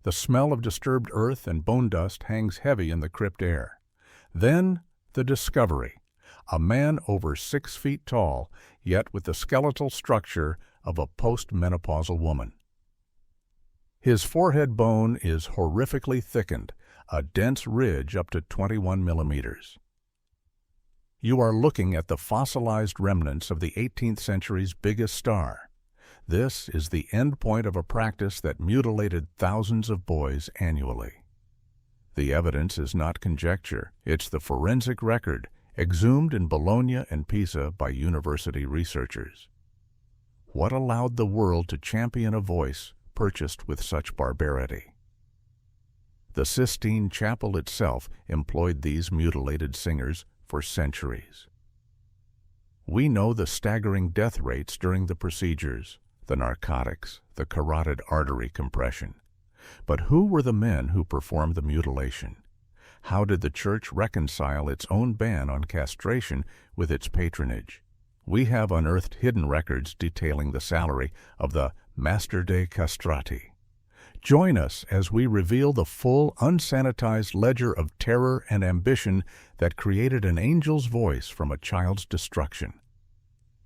The smell of disturbed earth and bone dust hangs heavy in the crypt air. Then, the discovery. A man over 6 feet tall, yet with the skeletal structure of a post-menopausal woman. His forehead bone is horrifically thickened, a dense ridge up to 21 millimeters. You are looking at the fossilized remnants of the 18th century's biggest star. This is the end point of a practice that mutilated thousands of boys annually. The evidence is not conjecture, it's the forensic record, exhumed in Bologna and Pisa by university researchers. What allowed the world to champion a voice purchased with such barbarity? The Sistine Chapel itself employed these mutilated singers for centuries. We know the staggering death rates during the procedures, the narcotics, the carotid artery compression. But who were the men who performed the mutilation? How did the Church reconcile its own ban on castration with its patronage? We have unearthed hidden records detailing the salary of the Master dei Castrati. Join us as we reveal the full, unsanitized ledger of terror and ambition that created an angel's voice from a child's destruction.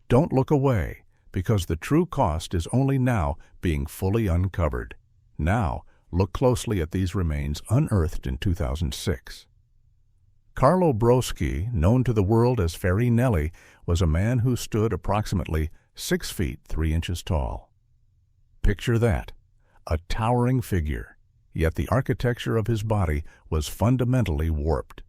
Don't look away, because the true cost is only now being fully uncovered. Now, look closely at these remains unearthed in 2006. Carlo Broschi, known to the world as Farinelli, was a man who stood approximately 6 feet 3 inches tall. Picture that, a towering figure, yet the architecture of his body was fundamentally warped.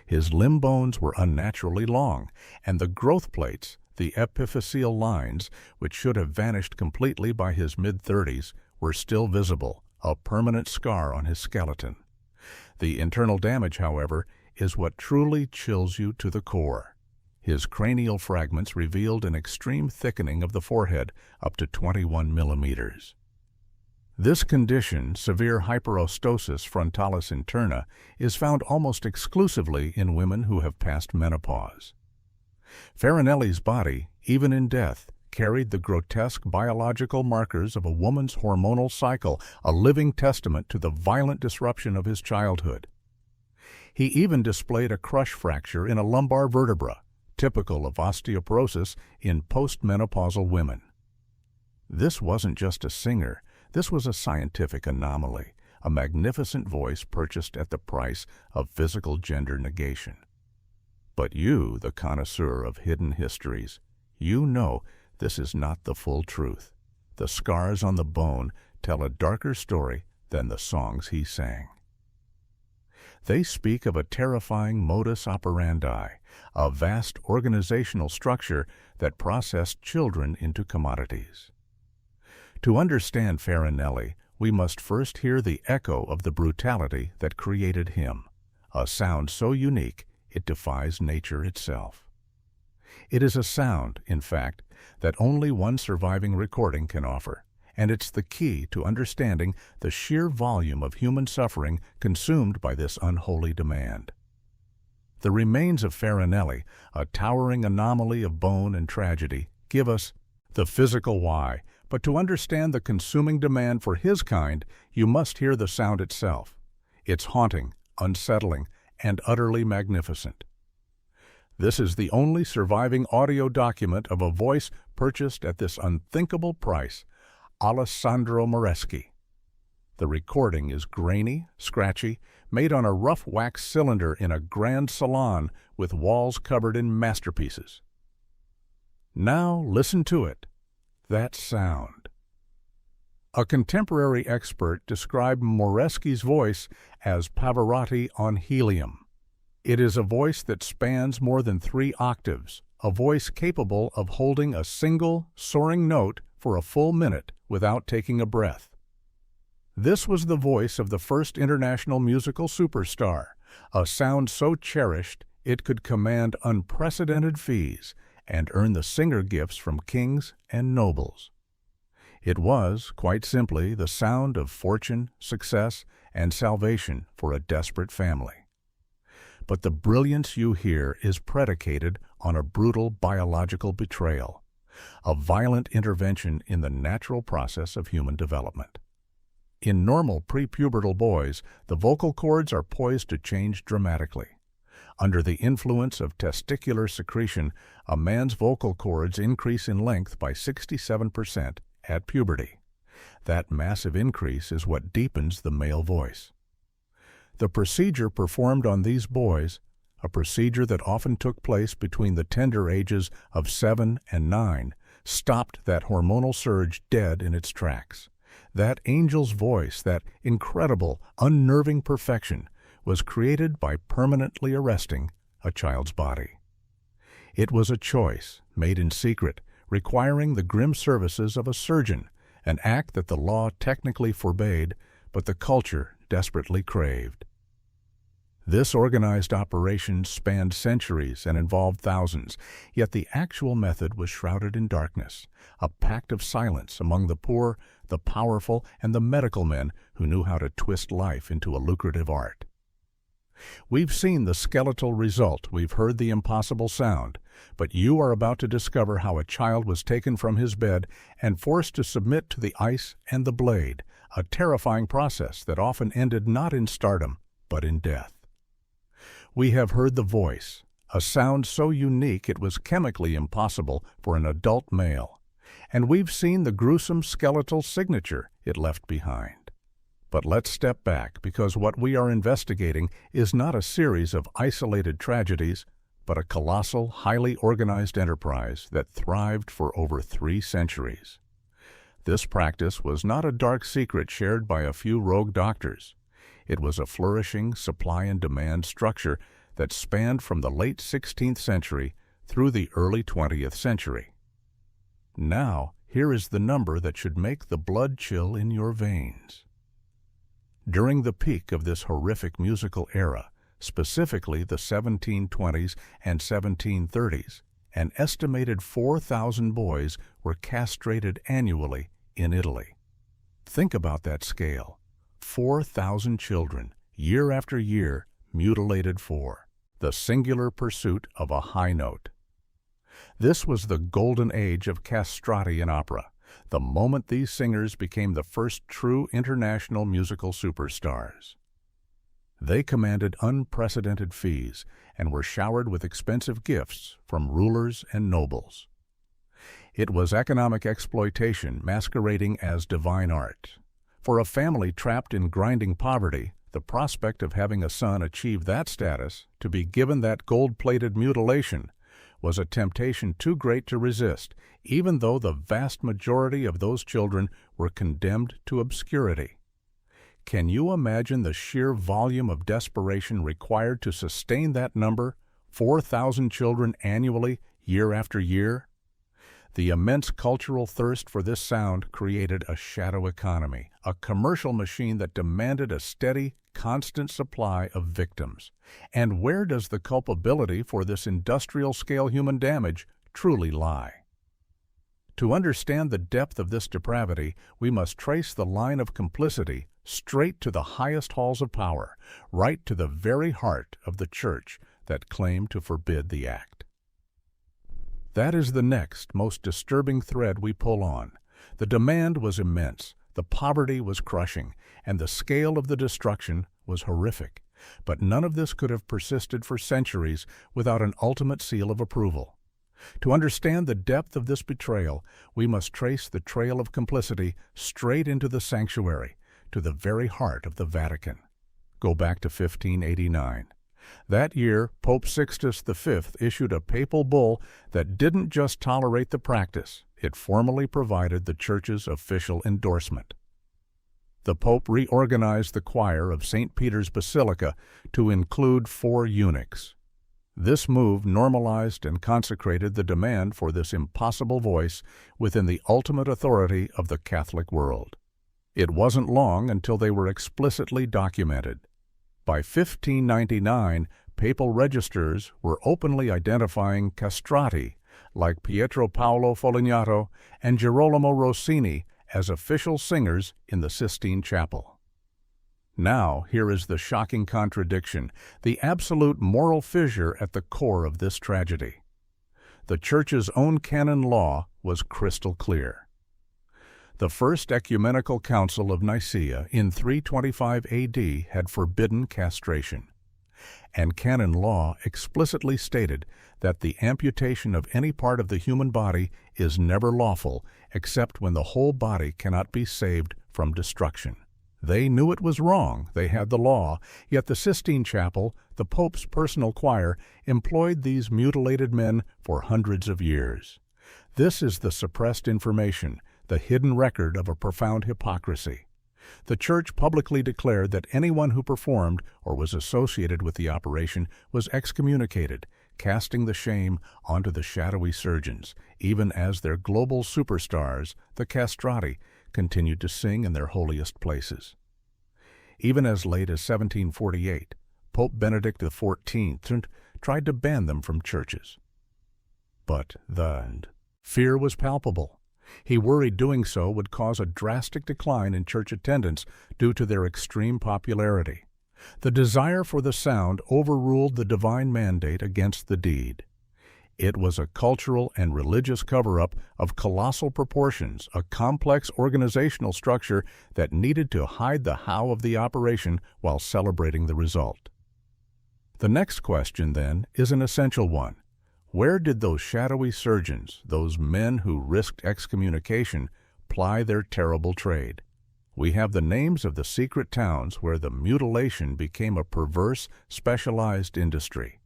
His limb bones were unnaturally long, and the growth plates, the epiphyseal lines, which should have vanished completely by his mid-30s, were still visible, a permanent scar on his skeleton. The internal damage, however, is what truly chills you to the core. His cranial fragments revealed an extreme thickening of the forehead up to 21 millimeters. This condition, severe hyperostosis frontalis interna, is found almost exclusively in women who have passed menopause. Farinelli's body, even in death, carried the grotesque biological markers of a woman's hormonal cycle, a living testament to the violent disruption of his childhood. He even displayed a crush fracture in a lumbar vertebra, typical of osteoporosis in post-menopausal women. This wasn't just a singer, this was a scientific anomaly, a magnificent voice purchased at the price of physical gender negation. But you, the connoisseur of hidden histories, you know this is not the full truth. The scars on the bone tell a darker story than the songs he sang. They speak of a terrifying modus operandi, a vast organizational structure that processed children into commodities. To understand Farinelli, we must first hear the echo of the brutality that created him, a sound so unique it defies nature itself. It is a sound, in fact, that only one surviving recording can offer, and it's the key to understanding the sheer volume of human suffering consumed by this unholy demand. The remains of Farinelli, a towering anomaly of bone and tragedy, give us the physical why, but to understand the consuming demand for his kind, you must hear the sound itself. It's haunting, unsettling, and utterly magnificent. This is the only surviving audio document of a voice purchased at this unthinkable price, Alessandro Moreschi. The recording is grainy, scratchy, made on a rough wax cylinder in a grand salon with walls covered in masterpieces. Now listen to it, that sound. A contemporary expert described Moreschi's voice as Pavarotti on helium. It is a voice that spans more than 3 octaves, a voice capable of holding a single, soaring note for a full minute without taking a breath. This was the voice of the first international musical superstar, a sound so cherished it could command unprecedented fees and earn the singer gifts from kings and nobles. It was, quite simply, the sound of fortune, success, and salvation for a desperate family. But the brilliance you hear is predicated on a brutal biological betrayal, a violent intervention in the natural process of human development. In normal prepubertal boys, the vocal cords are poised to change dramatically. Under the influence of testicular secretion, a man's vocal cords increase in length by 67% at puberty. That massive increase is what deepens the male voice. The procedure performed on these boys, a procedure that often took place between the tender ages of 7 and 9, stopped that hormonal surge dead in its tracks. That angel's voice, that incredible, unnerving perfection, was created by permanently arresting a child's body. It was a choice, made in secret, requiring the grim services of a surgeon, an act that the law technically forbade, but the culture desperately craved. This organized operation spanned centuries and involved thousands, yet the actual method was shrouded in darkness, a pact of silence among the poor, the powerful, and the medical men who knew how to twist life into a lucrative art. We've seen the skeletal result, we've heard the impossible sound, but you are about to discover how a child was taken from his bed and forced to submit to the ice and the blade, a terrifying process that often ended not in stardom, but in death. We have heard the voice, a sound so unique it was chemically impossible for an adult male, and we've seen the gruesome skeletal signature it left behind. But let's step back, because what we are investigating is not a series of isolated tragedies, but a colossal, highly organized enterprise that thrived for over 3 centuries. This practice was not a dark secret shared by a few rogue doctors. It was a flourishing supply and demand structure that spanned from the late 16th century through the early 20th century. Now, here is the number that should make the blood chill in your veins. During the peak of this horrific musical era, specifically the 1720s and 1730s, an estimated 4,000 boys were castrated annually in Italy. Think about that scale. 4,000 children, year after year, mutilated for the singular pursuit of a high note. This was the golden age of castrati in opera, the moment these singers became the first true international musical superstars. They commanded unprecedented fees and were showered with expensive gifts from rulers and nobles. It was economic exploitation masquerading as divine art. For a family trapped in grinding poverty, the prospect of having a son achieve that status, to be given that gold-plated mutilation, was a temptation too great to resist, even though the vast majority of those children were condemned to obscurity. Can you imagine the sheer volume of desperation required to sustain that number, 4,000 children annually, year after year? The immense cultural thirst for this sound created a shadow economy, a commercial machine that demanded a steady, constant supply of victims. And where does the culpability for this industrial-scale human damage truly lie? To understand the depth of this depravity, we must trace the line of complicity straight to the highest halls of power, right to the very heart of the church that claimed to forbid the act. That is the next, most disturbing thread we pull on. The demand was immense, the poverty was crushing, and the scale of the destruction was horrific. But none of this could have persisted for centuries without an ultimate seal of approval. To understand the depth of this betrayal, we must trace the trail of complicity straight into the sanctuary, to the very heart of the Vatican. Go back to 1589. That year, Pope Sixtus V issued a papal bull that didn't just tolerate the practice, it formally provided the Church's official endorsement. The Pope reorganized the choir of St. Peter's Basilica to include 4 eunuchs. This move normalized and consecrated the demand for this impossible voice within the ultimate authority of the Catholic world. It wasn't long until they were explicitly documented. By 1599, papal registers were openly identifying castrati, like Pietro Paolo Folignato and Girolamo Rossini, as official singers in the Sistine Chapel. Now, here is the shocking contradiction, the absolute moral fissure at the core of this tragedy. The Church's own canon law was crystal clear. The First Ecumenical Council of Nicaea in 325 AD had forbidden castration, and canon law explicitly stated that the amputation of any part of the human body is never lawful except when the whole body cannot be saved from destruction. They knew it was wrong, they had the law, yet the Sistine Chapel, the Pope's personal choir, employed these mutilated men for hundreds of years. This is the suppressed information, the hidden record of a profound hypocrisy. The Church publicly declared that anyone who performed or was associated with the operation was excommunicated, casting the shame onto the shadowy surgeons, even as their global superstars, the castrati, continued to sing in their holiest places. Even as late as 1748, Pope Benedict XIV tried to ban them from churches. But the fear was palpable. He worried doing so would cause a drastic decline in church attendance due to their extreme popularity. The desire for the sound overruled the divine mandate against the deed. It was a cultural and religious cover-up of colossal proportions, a complex organizational structure that needed to hide the how of the operation while celebrating the result. The next question, then, is an essential one. Where did those shadowy surgeons, those men who risked excommunication, ply their terrible trade? We have the names of the secret towns where the mutilation became a perverse, specialized industry.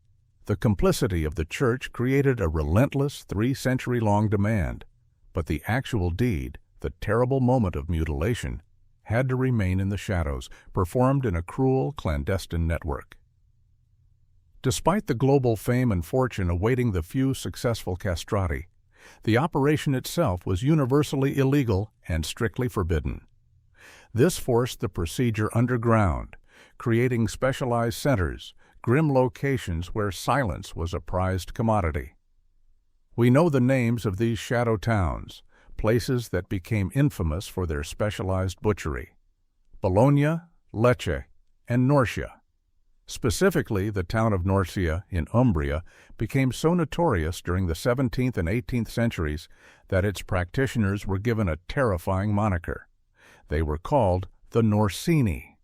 The complicity of the Church created a relentless 3-century-long demand, but the actual deed, the terrible moment of mutilation, had to remain in the shadows, performed in a cruel, clandestine network. Despite the global fame and fortune awaiting the few successful castrati, the operation itself was universally illegal and strictly forbidden. This forced the procedure underground, creating specialized centers, grim locations where silence was a prized commodity. We know the names of these shadow towns, places that became infamous for their specialized butchery: Bologna, Lecce, and Norcia. Specifically, the town of Norcia in Umbria became so notorious during the 17th and 18th centuries that its practitioners were given a terrifying moniker. They were called the Norsini.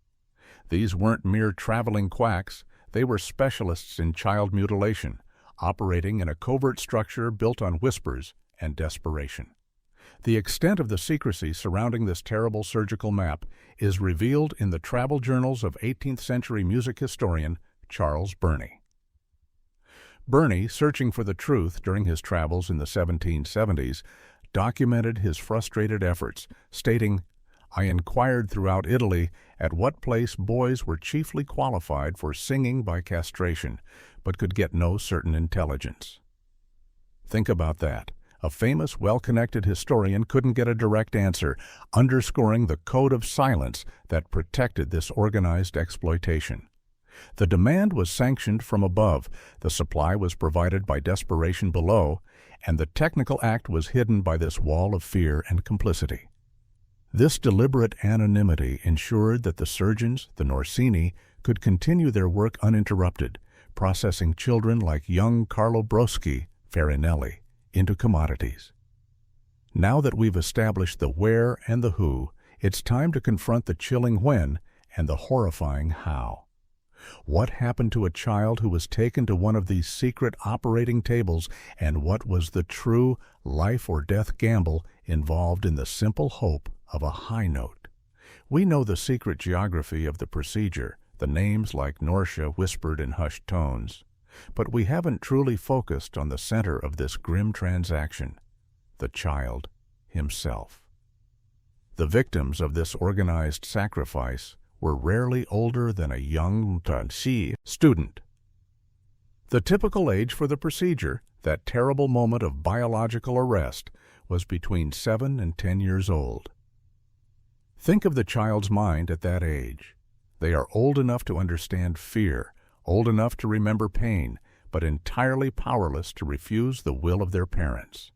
These weren't mere traveling quacks, they were specialists in child mutilation, operating in a covert structure built on whispers and desperation. The extent of the secrecy surrounding this terrible surgical map is revealed in the travel journals of 18th-century music historian Charles Burney. Burney, searching for the truth during his travels in the 1770s, documented his frustrated efforts, stating, "I inquired throughout Italy at what place boys were chiefly qualified for singing by castration, but could get no certain intelligence." Think about that. A famous, well-connected historian couldn't get a direct answer, underscoring the code of silence that protected this organized exploitation. The demand was sanctioned from above, the supply was provided by desperation below, and the technical act was hidden by this wall of fear and complicity. This deliberate anonymity ensured that the surgeons, the Norsini, could continue their work uninterrupted, processing children like young Carlo Broschi, Farinelli, into commodities. Now that we've established the where and the who, it's time to confront the chilling when and the horrifying how. What happened to a child who was taken to one of these secret operating tables, and what was the true life-or-death gamble involved in the simple hope of a high note? We know the secret geography of the procedure, the names like Norcia whispered in hushed tones. But we haven't truly focused on the center of this grim transaction, the child himself. The victims of this organized sacrifice were rarely older than a young student. The typical age for the procedure, that terrible moment of biological arrest, was between 7 and 10 years old. Think of the child's mind at that age. They are old enough to understand fear, old enough to remember pain, but entirely powerless to refuse the will of their parents.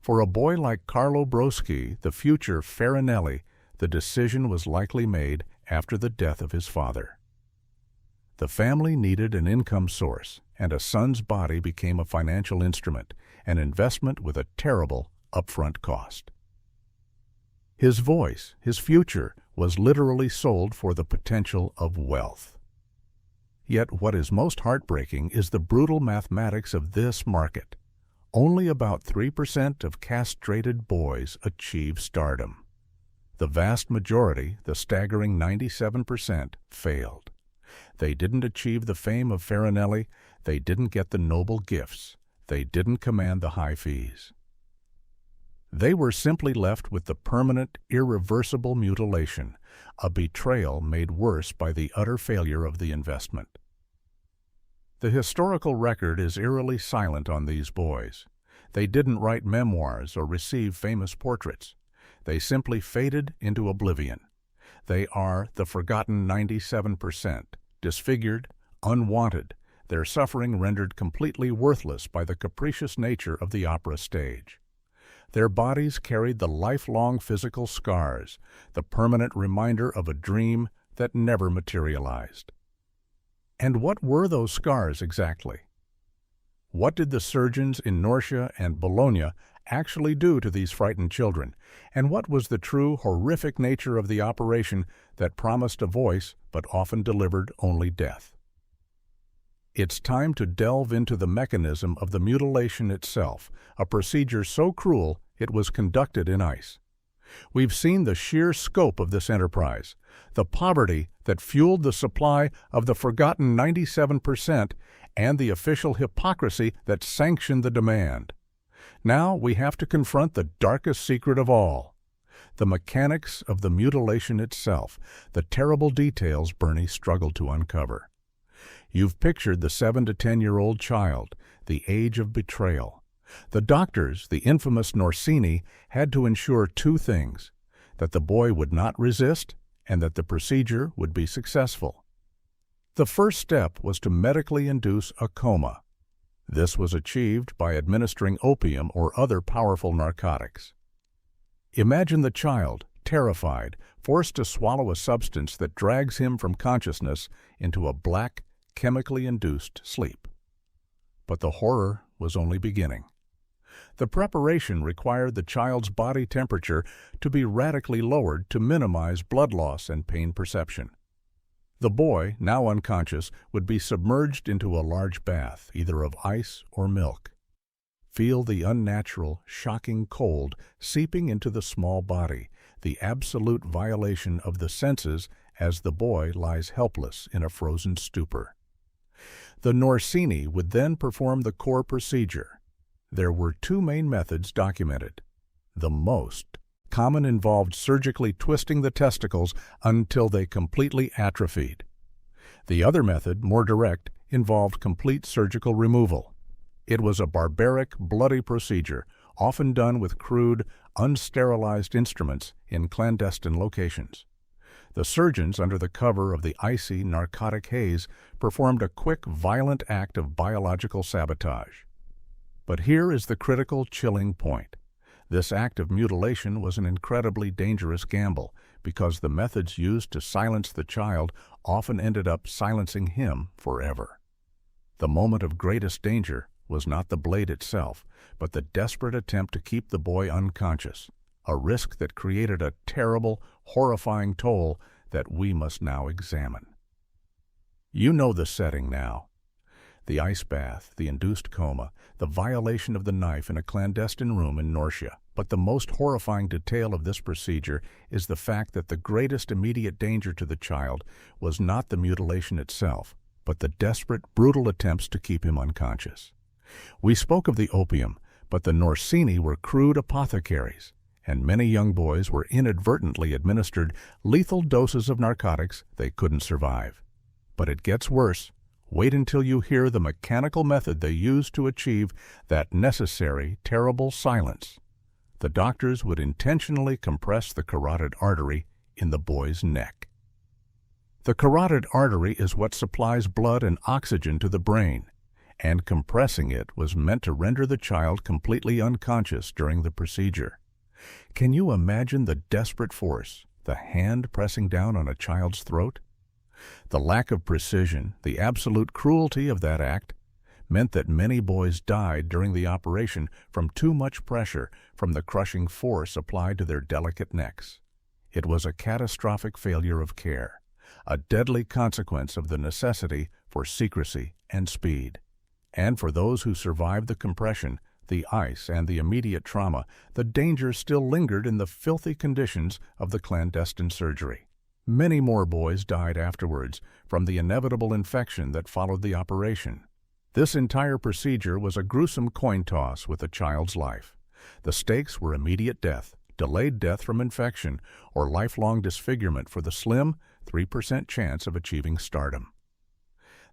For a boy like Carlo Broschi, the future Farinelli, the decision was likely made after the death of his father. The family needed an income source, and a son's body became a financial instrument, an investment with a terrible upfront cost. His voice, his future, was literally sold for the potential of wealth. Yet what is most heartbreaking is the brutal mathematics of this market. Only about 3% of castrated boys achieve stardom. The vast majority, the staggering 97%, failed. They didn't achieve the fame of Farinelli, they didn't get the noble gifts, they didn't command the high fees. They were simply left with the permanent, irreversible mutilation, a betrayal made worse by the utter failure of the investment. The historical record is eerily silent on these boys. They didn't write memoirs or receive famous portraits. They simply faded into oblivion. They are the forgotten 97%, disfigured, unwanted, their suffering rendered completely worthless by the capricious nature of the opera stage. Their bodies carried the lifelong physical scars, the permanent reminder of a dream that never materialized. And what were those scars exactly? What did the surgeons in Norcia and Bologna actually do to these frightened children? And what was the true horrific nature of the operation that promised a voice but often delivered only death? It's time to delve into the mechanism of the mutilation itself, a procedure so cruel it was conducted in ice. We've seen the sheer scope of this enterprise, the poverty that fueled the supply of the forgotten 97%, and the official hypocrisy that sanctioned the demand. Now we have to confront the darkest secret of all, the mechanics of the mutilation itself, the terrible details Bernie struggled to uncover. You've pictured the 7 to 10-year-old child, the age of betrayal. The doctors, the infamous Norsini, had to ensure two things: that the boy would not resist and that the procedure would be successful. The first step was to medically induce a coma. This was achieved by administering opium or other powerful narcotics. Imagine the child, terrified, forced to swallow a substance that drags him from consciousness into a black, chemically induced sleep. But the horror was only beginning. The preparation required the child's body temperature to be radically lowered to minimize blood loss and pain perception. The boy, now unconscious, would be submerged into a large bath, either of ice or milk. Feel the unnatural, shocking cold seeping into the small body, the absolute violation of the senses as the boy lies helpless in a frozen stupor. The Norsini would then perform the core procedure. There were two main methods documented. The most common involved surgically twisting the testicles until they completely atrophied. The other method, more direct, involved complete surgical removal. It was a barbaric, bloody procedure, often done with crude, unsterilized instruments in clandestine locations. The surgeons, under the cover of the icy, narcotic haze, performed a quick, violent act of biological sabotage. But here is the critical, chilling point. This act of mutilation was an incredibly dangerous gamble, because the methods used to silence the child often ended up silencing him forever. The moment of greatest danger was not the blade itself, but the desperate attempt to keep the boy unconscious, a risk that created a terrible, horrifying toll that we must now examine. You know the setting now. The ice bath, the induced coma, the violation of the knife in a clandestine room in Norcia. But the most horrifying detail of this procedure is the fact that the greatest immediate danger to the child was not the mutilation itself, but the desperate, brutal attempts to keep him unconscious. We spoke of the opium, but the Norsini were crude apothecaries, and many young boys were inadvertently administered lethal doses of narcotics they couldn't survive. But it gets worse. Wait until you hear the mechanical method they used to achieve that necessary, terrible silence. The doctors would intentionally compress the carotid artery in the boy's neck. The carotid artery is what supplies blood and oxygen to the brain, and compressing it was meant to render the child completely unconscious during the procedure. Can you imagine the desperate force, the hand pressing down on a child's throat? The lack of precision, the absolute cruelty of that act. meant that many boys died during the operation from too much pressure from the crushing force applied to their delicate necks. It was a catastrophic failure of care, a deadly consequence of the necessity for secrecy and speed. And for those who survived the compression, the ice, and the immediate trauma, the danger still lingered in the filthy conditions of the clandestine surgery. Many more boys died afterwards from the inevitable infection that followed the operation. This entire procedure was a gruesome coin toss with a child's life. The stakes were immediate death, delayed death from infection, or lifelong disfigurement for the slim 3% chance of achieving stardom.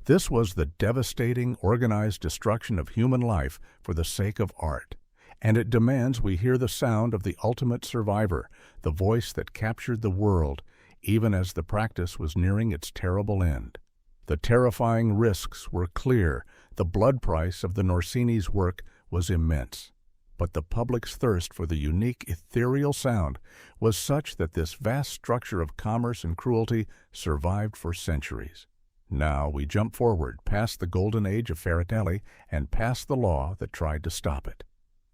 This was the devastating, organized destruction of human life for the sake of art, and it demands we hear the sound of the ultimate survivor, the voice that captured the world, even as the practice was nearing its terrible end. The terrifying risks were clear, the blood price of the Norsini's work was immense, but the public's thirst for the unique ethereal sound was such that this vast structure of commerce and cruelty survived for centuries. Now we jump forward past the golden age of Farinelli and past the law that tried to stop it.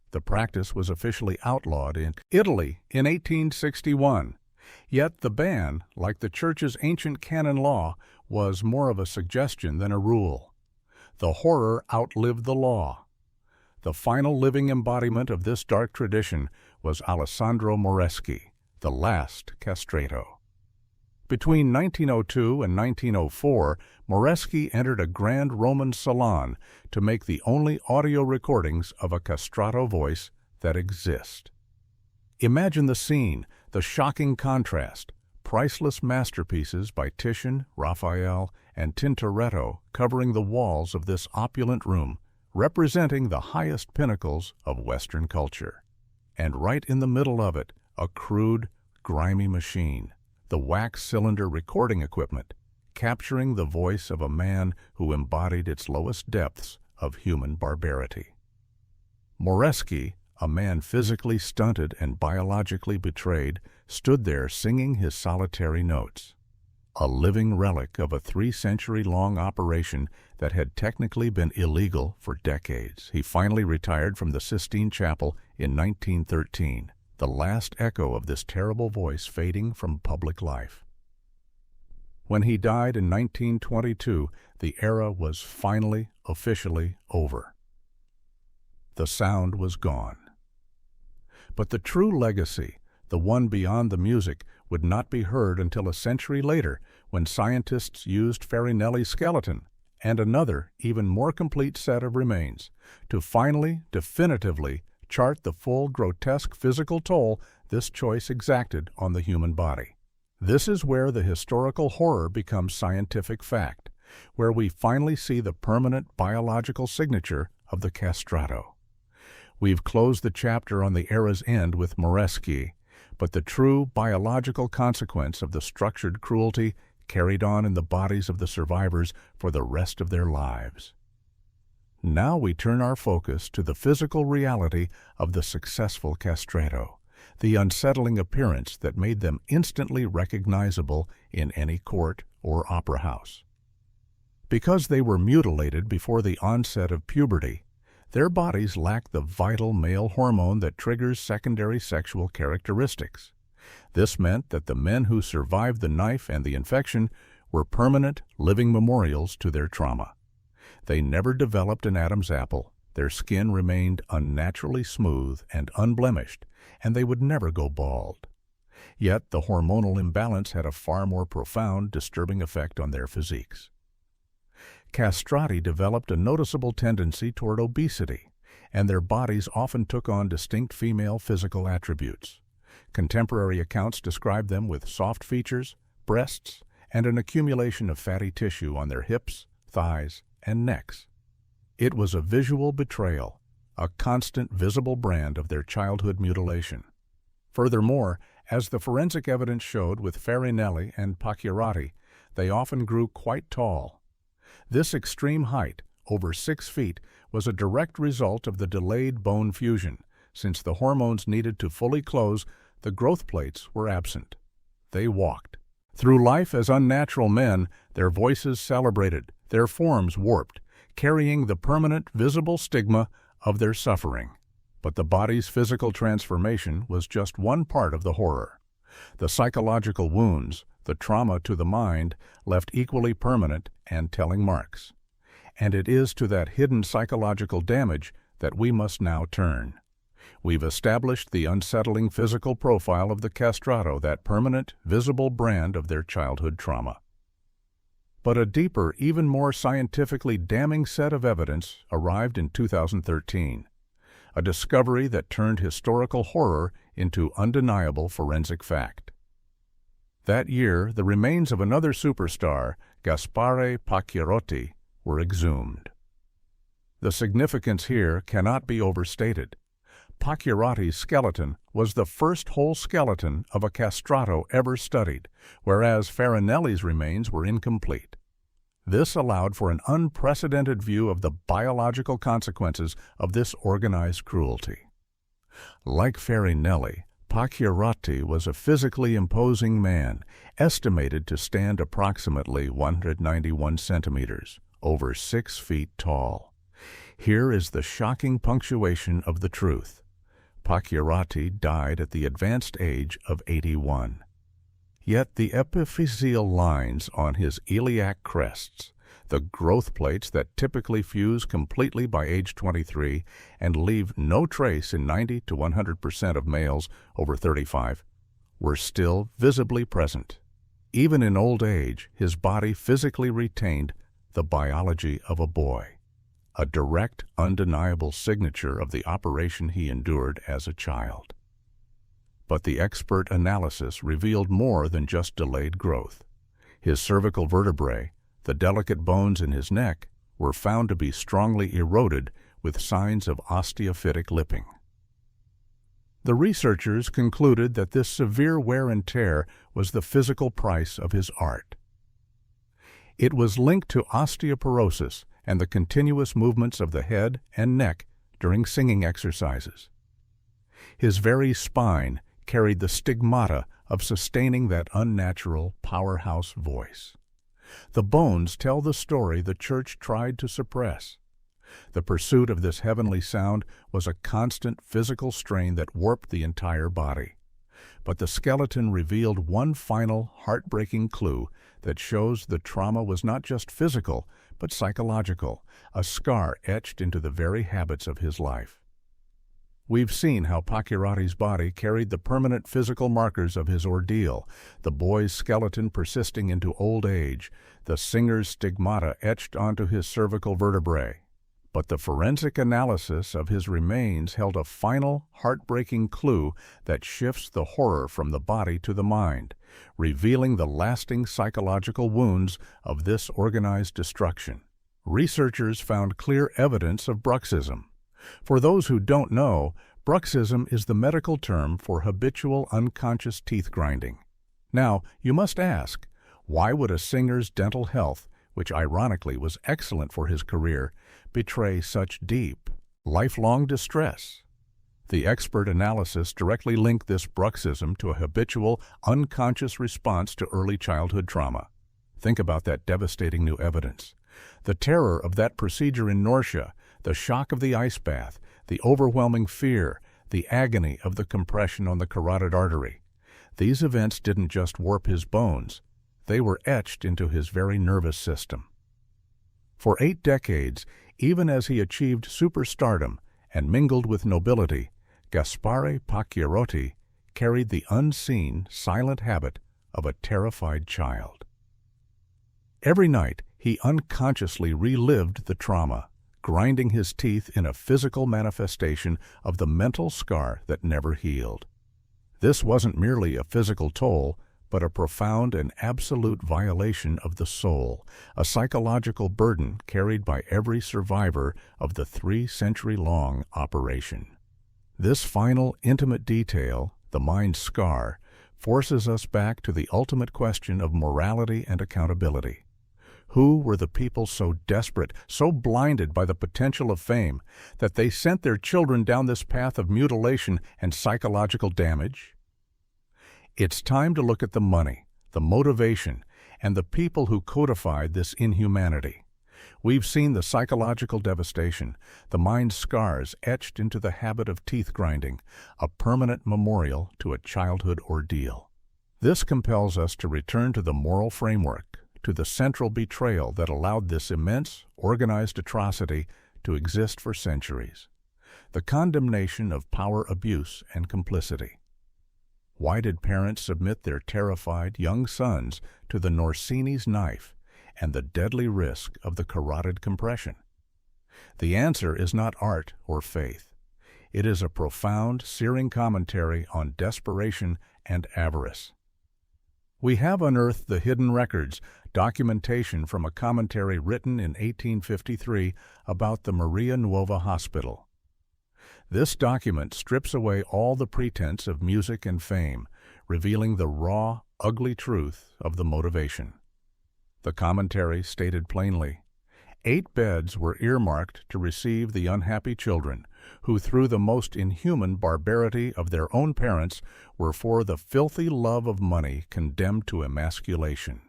The practice was officially outlawed in Italy in 1861. Yet the ban, like the Church's ancient canon law, was more of a suggestion than a rule. The horror outlived the law. The final living embodiment of this dark tradition was Alessandro Moreschi, the last castrato. Between 1902 and 1904, Moreschi entered a grand Roman salon to make the only audio recordings of a castrato voice that exist. Imagine the scene, the shocking contrast, priceless masterpieces by Titian, Raphael, and Tintoretto covering the walls of this opulent room, representing the highest pinnacles of Western culture. And right in the middle of it, a crude, grimy machine, the wax cylinder recording equipment, capturing the voice of a man who embodied its lowest depths of human barbarity. Moreschi, a man physically stunted and biologically betrayed, stood there singing his solitary notes, a living relic of a 3-century-long operation that had technically been illegal for decades. He finally retired from the Sistine Chapel in 1913, the last echo of this terrible voice fading from public life. When he died in 1922, the era was finally, officially over. The sound was gone. But the true legacy, the one beyond the music, would not be heard until a century later when scientists used Farinelli's skeleton and another, even more complete set of remains to finally, definitively chart the full grotesque physical toll this choice exacted on the human body. This is where the historical horror becomes scientific fact, where we finally see the permanent biological signature of the castrato. We've closed the chapter on the era's end with Moreschi, but the true biological consequence of the structured cruelty carried on in the bodies of the survivors for the rest of their lives. Now we turn our focus to the physical reality of the successful castrato, the unsettling appearance that made them instantly recognizable in any court or opera house. Because they were mutilated before the onset of puberty, their bodies lacked the vital male hormone that triggers secondary sexual characteristics. This meant that the men who survived the knife and the infection were permanent, living memorials to their trauma. They never developed an Adam's apple, their skin remained unnaturally smooth and unblemished, and they would never go bald. Yet the hormonal imbalance had a far more profound, disturbing effect on their physiques. Castrati developed a noticeable tendency toward obesity, and their bodies often took on distinct female physical attributes. Contemporary accounts describe them with soft features, breasts, and an accumulation of fatty tissue on their hips, thighs, and necks. It was a visual betrayal, a constant visible brand of their childhood mutilation. Furthermore, as the forensic evidence showed with Farinelli and Pacchiarati, they often grew quite tall. This extreme height, over 6 feet, was a direct result of the delayed bone fusion, since the hormones needed to fully close, the growth plates were absent. They walked. Through life as unnatural men, their voices celebrated, their forms warped, carrying the permanent, visible stigma of their suffering. But the body's physical transformation was just one part of the horror. The psychological wounds, the trauma to the mind, left equally permanent and telling marks. And it is to that hidden psychological damage that we must now turn. We've established the unsettling physical profile of the castrato, that permanent, visible brand of their childhood trauma. But a deeper, even more scientifically damning set of evidence arrived in 2013, a discovery that turned historical horror into undeniable forensic fact. That year, the remains of another superstar, Gaspare Pacchierotti, were exhumed. The significance here cannot be overstated. Pacchierotti's skeleton was the first whole skeleton of a castrato ever studied, whereas Farinelli's remains were incomplete. This allowed for an unprecedented view of the biological consequences of this organized cruelty. Like Farinelli, Pacchierotti was a physically imposing man, estimated to stand approximately 191 centimeters, over 6 feet tall. Here is the shocking punctuation of the truth. Pacchierotti died at the advanced age of 81. Yet the epiphyseal lines on his iliac crests, the growth plates that typically fuse completely by age 23 and leave no trace in 90 to 100% of males over 35, were still visibly present. Even in old age, his body physically retained the biology of a boy, a direct, undeniable signature of the operation he endured as a child. But the expert analysis revealed more than just delayed growth. His cervical vertebrae, the delicate bones in his neck, were found to be strongly eroded with signs of osteophytic lipping. The researchers concluded that this severe wear and tear was the physical price of his art. It was linked to osteoporosis and the continuous movements of the head and neck during singing exercises. His very spine carried the stigmata of sustaining that unnatural powerhouse voice. The bones tell the story the church tried to suppress. The pursuit of this heavenly sound was a constant physical strain that warped the entire body. But the skeleton revealed one final, heartbreaking clue that shows the trauma was not just physical, but psychological, a scar etched into the very habits of his life. We've seen how Pacchierotti's body carried the permanent physical markers of his ordeal, the boy's skeleton persisting into old age, the singer's stigmata etched onto his cervical vertebrae. But the forensic analysis of his remains held a final, heartbreaking clue that shifts the horror from the body to the mind, revealing the lasting psychological wounds of this organized destruction. Researchers found clear evidence of bruxism. For those who don't know, bruxism is the medical term for habitual unconscious teeth grinding. Now, you must ask, why would a singer's dental health, which ironically was excellent for his career, betray such deep, lifelong distress? The expert analysis directly linked this bruxism to a habitual, unconscious response to early childhood trauma. Think about that devastating new evidence. The terror of that procedure in Norcia, the shock of the ice bath, the overwhelming fear, the agony of the compression on the carotid artery. These events didn't just warp his bones, they were etched into his very nervous system. For 8 decades, even as he achieved superstardom and mingled with nobility, Gaspare Pacchierotti carried the unseen, silent habit of a terrified child. Every night, he unconsciously relived the trauma, grinding his teeth in a physical manifestation of the mental scar that never healed. This wasn't merely a physical toll, but a profound and absolute violation of the soul, a psychological burden carried by every survivor of the 3-century-long operation. This final, intimate detail, the mind's scar, forces us back to the ultimate question of morality and accountability. Who were the people so desperate, so blinded by the potential of fame, that they sent their children down this path of mutilation and psychological damage? It's time to look at the money, the motivation, and the people who codified this inhumanity. We've seen the psychological devastation, the mind's scars etched into the habit of teeth grinding, a permanent memorial to a childhood ordeal. This compels us to return to the moral framework, to the central betrayal that allowed this immense, organized atrocity to exist for centuries. The condemnation of power abuse and complicity. Why did parents submit their terrified young sons to the Norsini's knife and the deadly risk of the carotid compression? The answer is not art or faith. It is a profound, searing commentary on desperation and avarice. We have unearthed the hidden records, documentation from a commentary written in 1853 about the Maria Nuova Hospital. This document strips away all the pretense of music and fame, revealing the raw, ugly truth of the motivation. The commentary stated plainly, 8 beds were earmarked to receive the unhappy children, who through the most inhuman barbarity of their own parents were for the filthy love of money condemned to emasculation.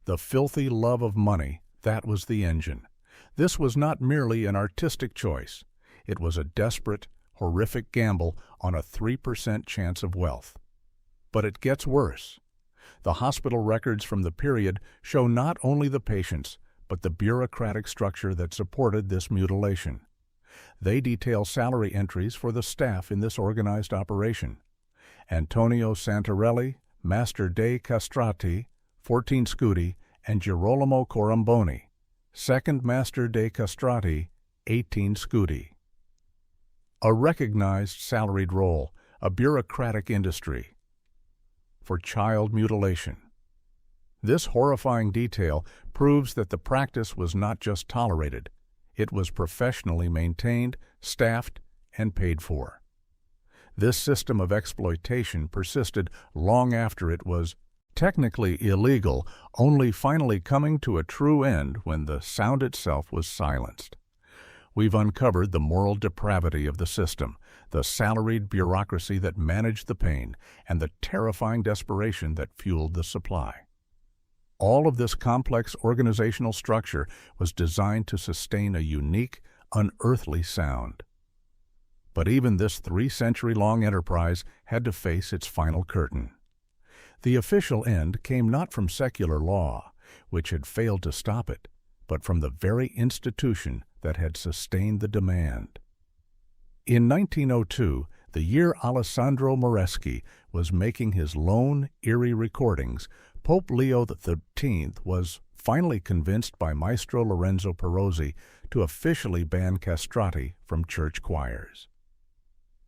The filthy love of money, that was the engine. This was not merely an artistic choice. It was a desperate, horrific gamble on a 3% chance of wealth. But it gets worse. The hospital records from the period show not only the patients, but the bureaucratic structure that supported this mutilation. They detail salary entries for the staff in this organized operation. Antonio Santarelli, Master dei Castrati, 14 scudi, and Girolamo Coramboni, Second Master dei Castrati, 18 scudi. A recognized salaried role, a bureaucratic industry. For child mutilation. This horrifying detail proves that the practice was not just tolerated, it was professionally maintained, staffed, and paid for. This system of exploitation persisted long after it was technically illegal, only finally coming to a true end when the sound itself was silenced. We've uncovered the moral depravity of the system, the salaried bureaucracy that managed the pain, and the terrifying desperation that fueled the supply. All of this complex organizational structure was designed to sustain a unique, unearthly sound. But even this 3-century-long enterprise had to face its final curtain. The official end came not from secular law, which had failed to stop it, but from the very institution that had sustained the demand. In 1902, the year Alessandro Moreschi was making his lone, eerie recordings, Pope Leo XIII was finally convinced by Maestro Lorenzo Perozzi to officially ban castrati from church choirs.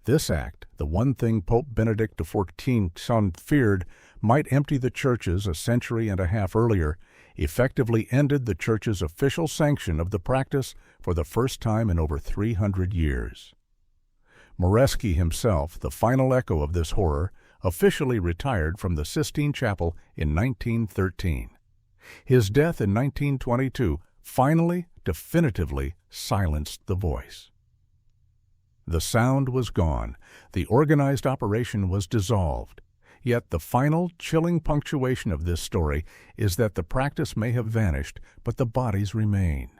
This act, the one thing Pope Benedict XIV feared might empty the churches a century and a half earlier, effectively ended the Church's official sanction of the practice for the first time in over 300 years. Moreschi himself, the final echo of this horror, officially retired from the Sistine Chapel in 1913. His death in 1922 finally, definitively silenced the voice. The sound was gone, the organized operation was dissolved. Yet the final, chilling punctuation of this story is that the practice may have vanished, but the bodies remain.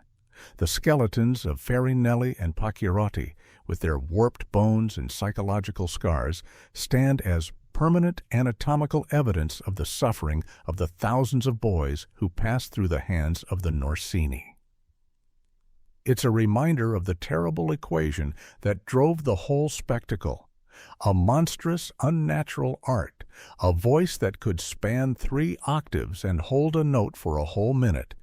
The skeletons of Farinelli and Pacchierotti, with their warped bones and psychological scars, stand as permanent anatomical evidence of the suffering of the thousands of boys who passed through the hands of the Norsini. It's a reminder of the terrible equation that drove the whole spectacle. A monstrous, unnatural art, a voice that could span 3 octaves and hold a note for a whole minute,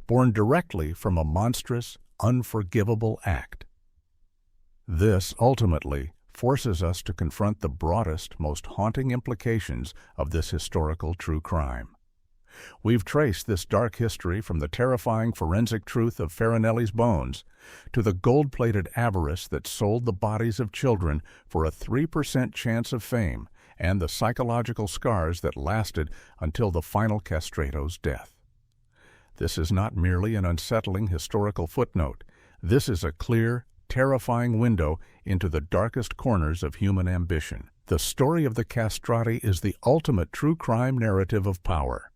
born directly from a monstrous, unforgivable act. This, ultimately, forces us to confront the broadest, most haunting implications of this historical true crime. We've traced this dark history from the terrifying forensic truth of Farinelli's bones to the gold-plated avarice that sold the bodies of children for a 3% chance of fame and the psychological scars that lasted until the final castrato's death. This is not merely an unsettling historical footnote. This is a clear, terrifying window into the darkest corners of human ambition. The story of the castrati is the ultimate true crime narrative of power.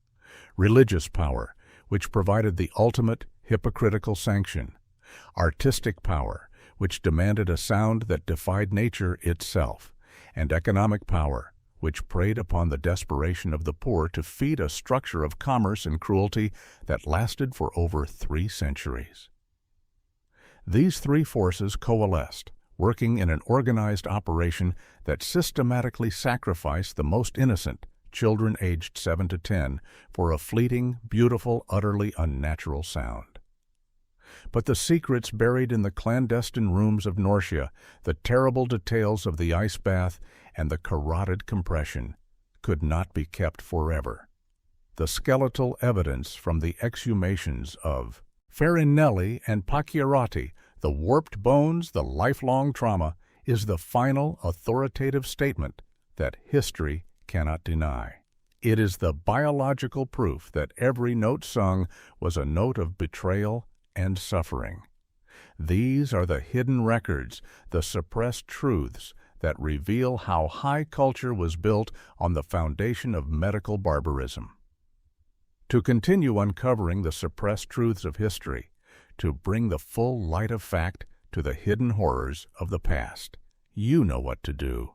Religious power, which provided the ultimate, hypocritical sanction, artistic power, which demanded a sound that defied nature itself, and economic power, which preyed upon the desperation of the poor to feed a structure of commerce and cruelty that lasted for over 3 centuries. These 3 forces coalesced, working in an organized operation that systematically sacrificed the most innocent, children aged 7 to 10, for a fleeting, beautiful, utterly unnatural sound. But the secrets buried in the clandestine rooms of Norcia, the terrible details of the ice bath, and the carotid compression could not be kept forever. The skeletal evidence from the exhumations of Farinelli and Pacchiarotti, the warped bones, the lifelong trauma, is the final authoritative statement that history cannot deny. It is the biological proof that every note sung was a note of betrayal and suffering. These are the hidden records, the suppressed truths that reveal how high culture was built on the foundation of medical barbarism. To continue uncovering the suppressed truths of history, to bring the full light of fact to the hidden horrors of the past, you know what to do.